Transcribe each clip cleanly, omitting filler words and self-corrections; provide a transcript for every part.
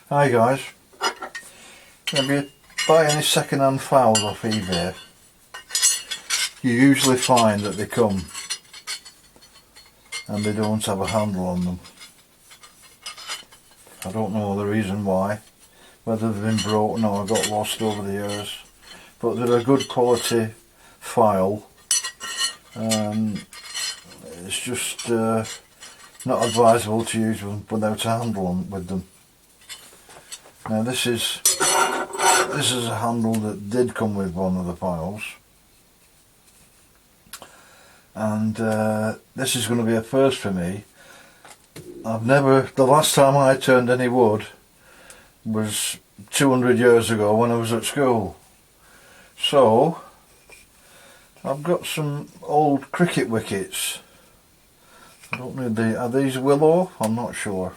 Hi guys, if you buy any second-hand files off eBay, you usually find that they come and they don't have a handle on them. I don't know the reason why, whether they've been broken or got lost over the years, but they're a good quality file. It's just not advisable to use them without a handle on with them. Now this is a handle that did come with one of the files, and this is going to be a first for me. The last time I turned any wood was 200 years ago when I was at school. So I've got some old cricket wickets. I don't know, are these willow? I'm not sure.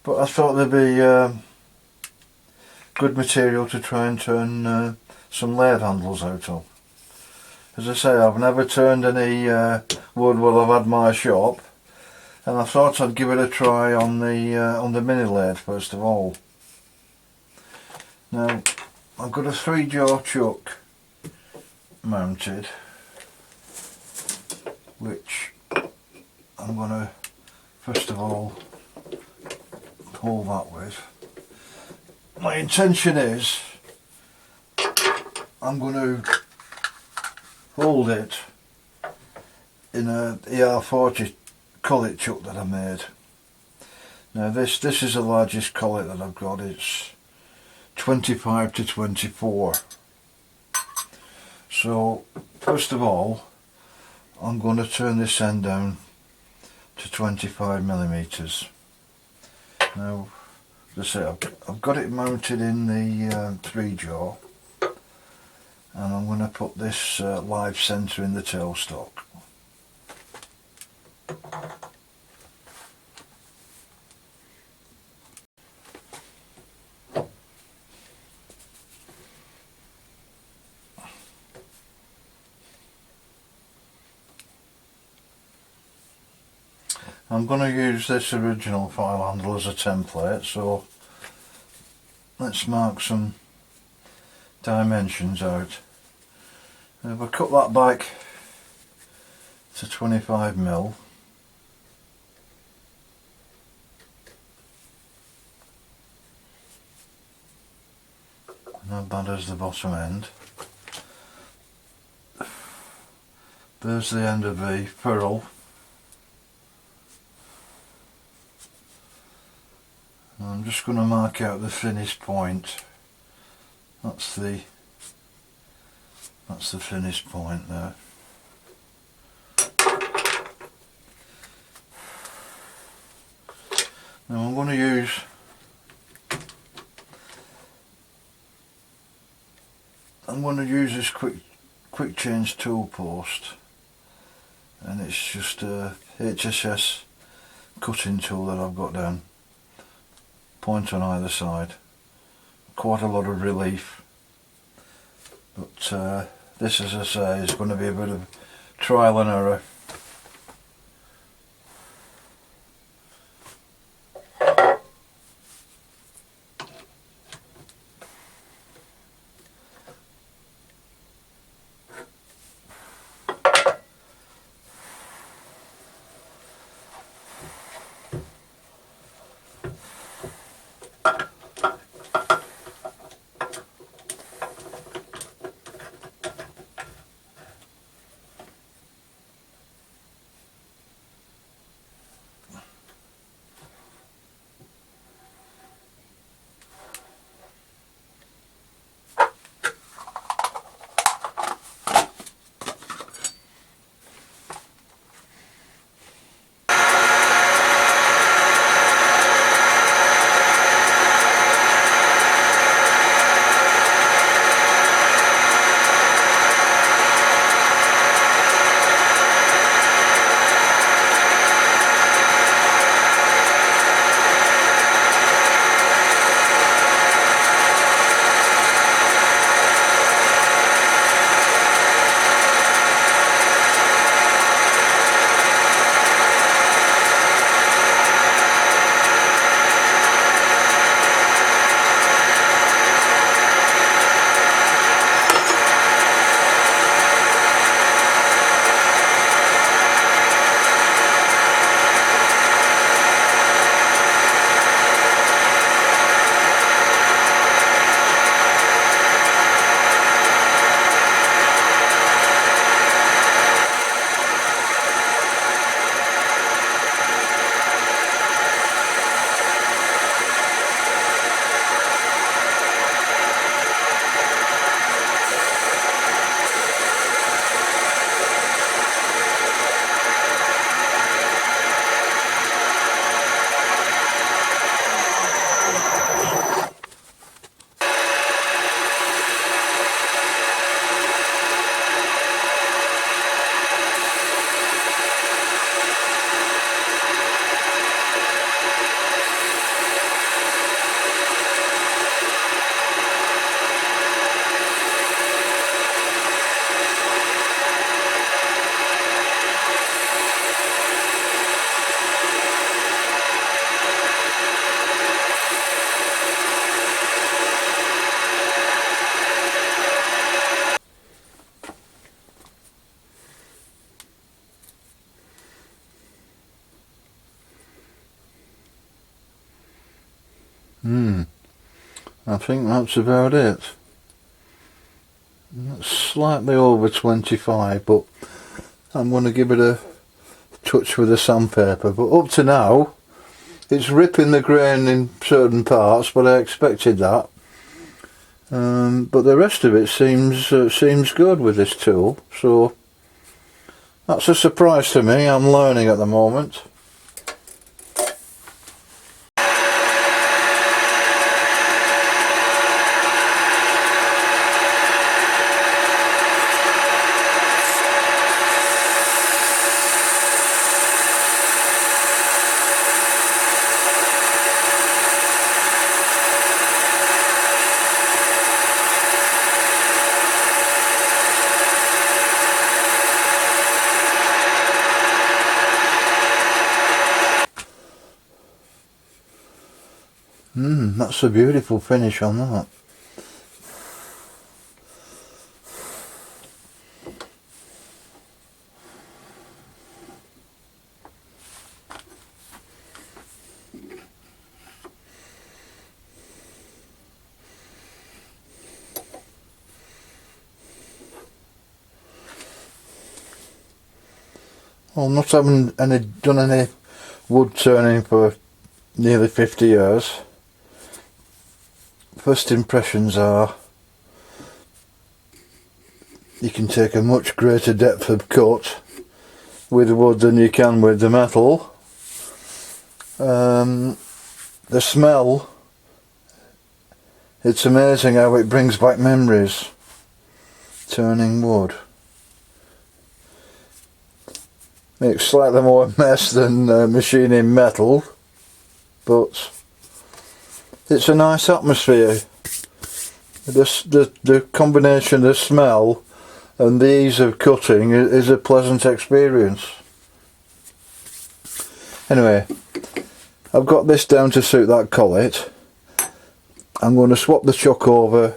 But I thought they'd be good material to try and turn some lathe handles out of. As I say, I've never turned any wood while I've had my shop, and I thought I'd give it a try on the mini lathe first of all. Now I've got a 3-jaw chuck mounted, which I'm going to first of all hold that with. My intention is I'm going to hold it in a ER40 collet chuck that I made. Now this is the largest collet that I've got. It's 25 to 24. So first of all I'm going to turn this end down to 25 millimeters. Now, as I say, I've got it mounted in the 3-jaw, and I'm going to put this live centre in the tailstock. I'm going to use this original file handle as a template, so let's mark some dimensions out. If I cut that back to 25mm, and have that as the bottom end. There's the end of the ferrule. I'm just going to mark out the finish point. That's the finish point there. Now I'm going to use this quick change tool post, and it's just a HSS cutting tool that I've got down. Point on either side, quite a lot of relief, but this, as I say, is going to be a bit of trial and error. I think that's about it. That's slightly over 25, but I'm going to give it a touch with the sandpaper. But up to now, it's ripping the grain in certain parts, but I expected that. But the rest of it seems good with this tool, so that's a surprise to me. I'm learning at the moment. That's a beautiful finish on that. Well, not having done any wood turning for nearly 50 years, first impressions are you can take a much greater depth of cut with wood than you can with the metal. The smell, it's amazing how it brings back memories, turning wood. Makes slightly more mess than machining metal, but it's a nice atmosphere. The combination of smell and the ease of cutting is a pleasant experience. Anyway, I've got this down to suit that collet. I'm going to swap the chuck over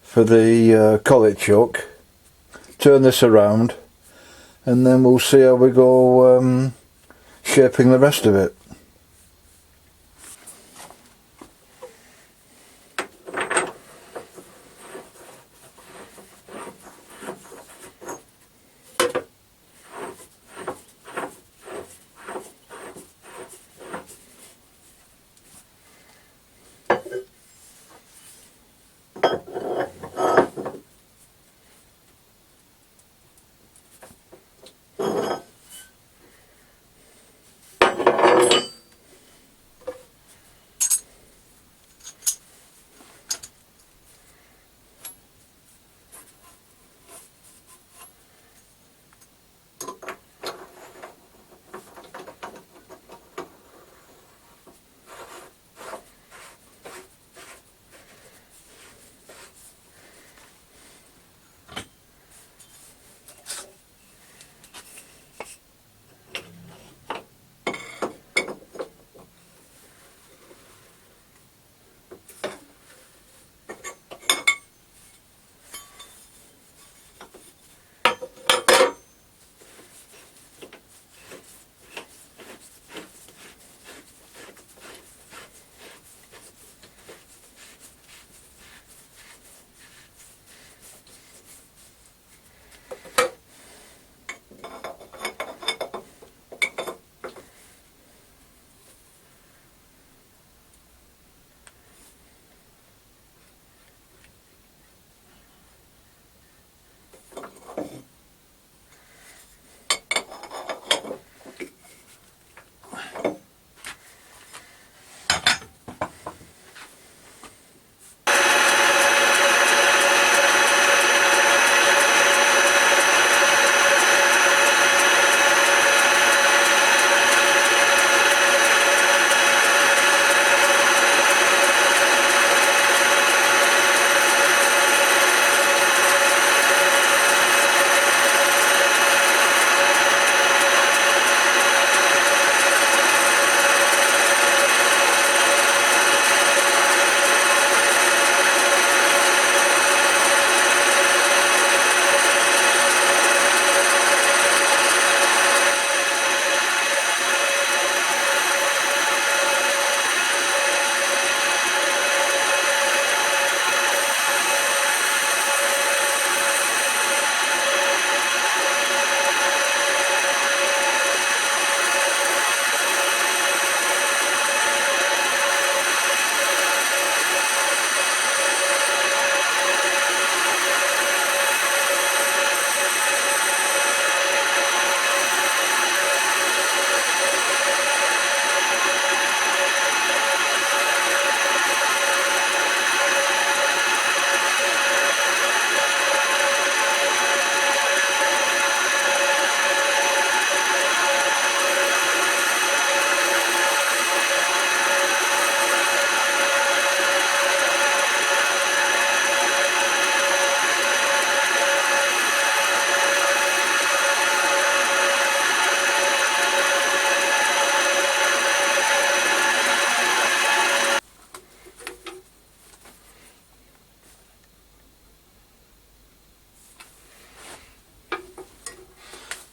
for the collet chuck, turn this around, and then we'll see how we go shaping the rest of it.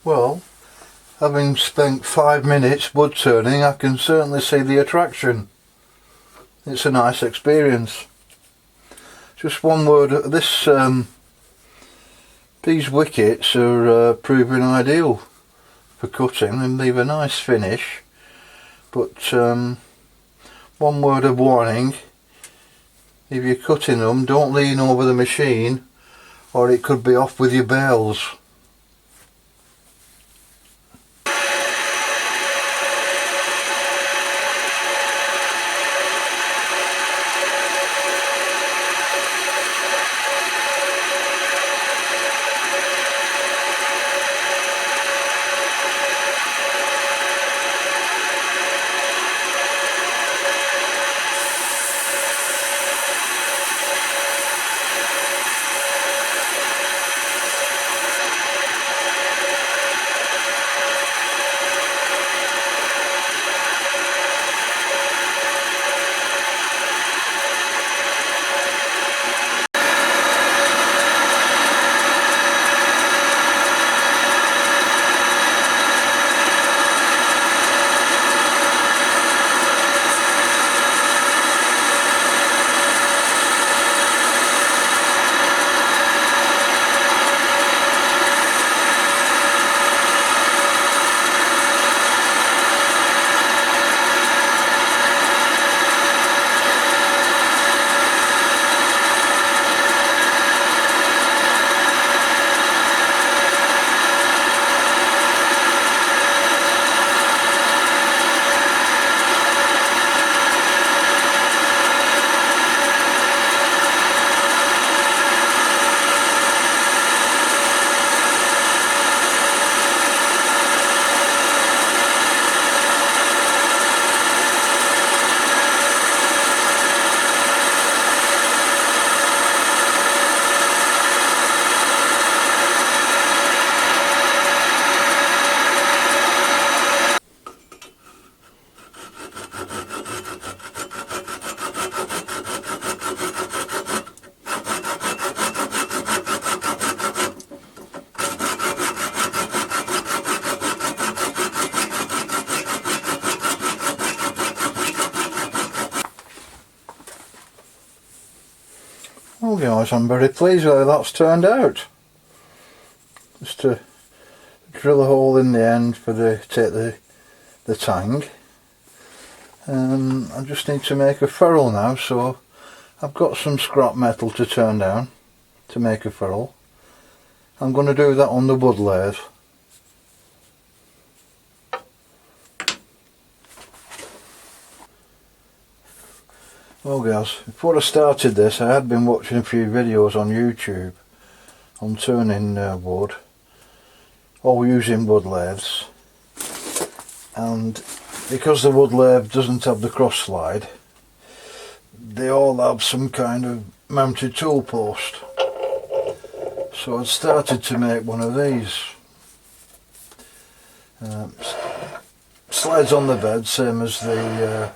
Well, having spent 5 minutes wood turning, I can certainly see the attraction. It's a nice experience. Just one word, these wickets are proving ideal for cutting and leave a nice finish, but one word of warning: if you're cutting them, don't lean over the machine or it could be off with your bales. Well guys, I'm very pleased with how that's turned out. Just to drill a hole in the end for take the tang. I just need to make a ferrule now, so I've got some scrap metal to turn down to make a ferrule. I'm going to do that on the wood lathe. Well guys, before I started this I had been watching a few videos on YouTube on turning wood, all using wood lathes, and because the wood lathe doesn't have the cross slide, they all have some kind of mounted tool post. So I started to make one of these. Slides on the bed, same as the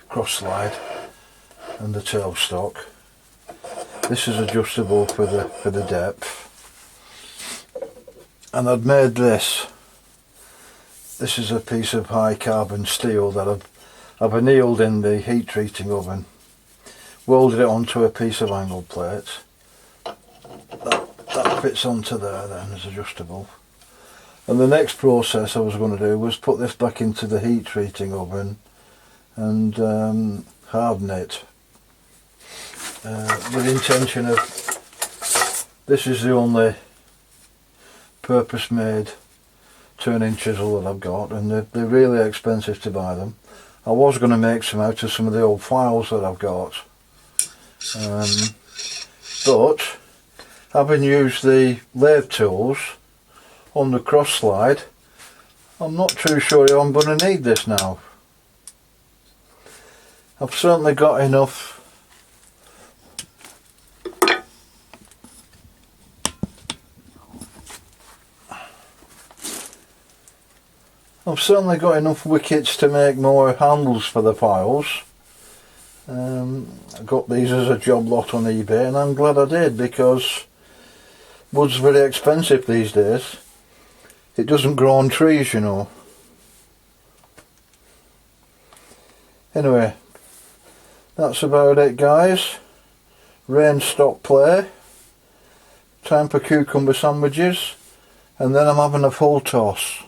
cross slide and the tailstock. This is adjustable for the depth. And I'd made this. This is a piece of high carbon steel that I've annealed in the heat treating oven. Welded it onto a piece of angle plate. That fits onto there then, is adjustable. And the next process I was going to do was put this back into the heat treating oven and harden it. With the intention of, this is the only purpose made turning chisel that I've got, and they're really expensive to buy them. I was going to make some out of some of the old files that I've got, but having used the lathe tools on the cross slide, I'm not too sure I'm going to need this now. I've certainly got enough wickets to make more handles for the files. I got these as a job lot on eBay, and I'm glad I did, because wood's very expensive these days. it doesn't grow on trees, you know. Anyway, that's about it, guys. Rain stop play. Time for cucumber sandwiches, and then I'm having a full toss.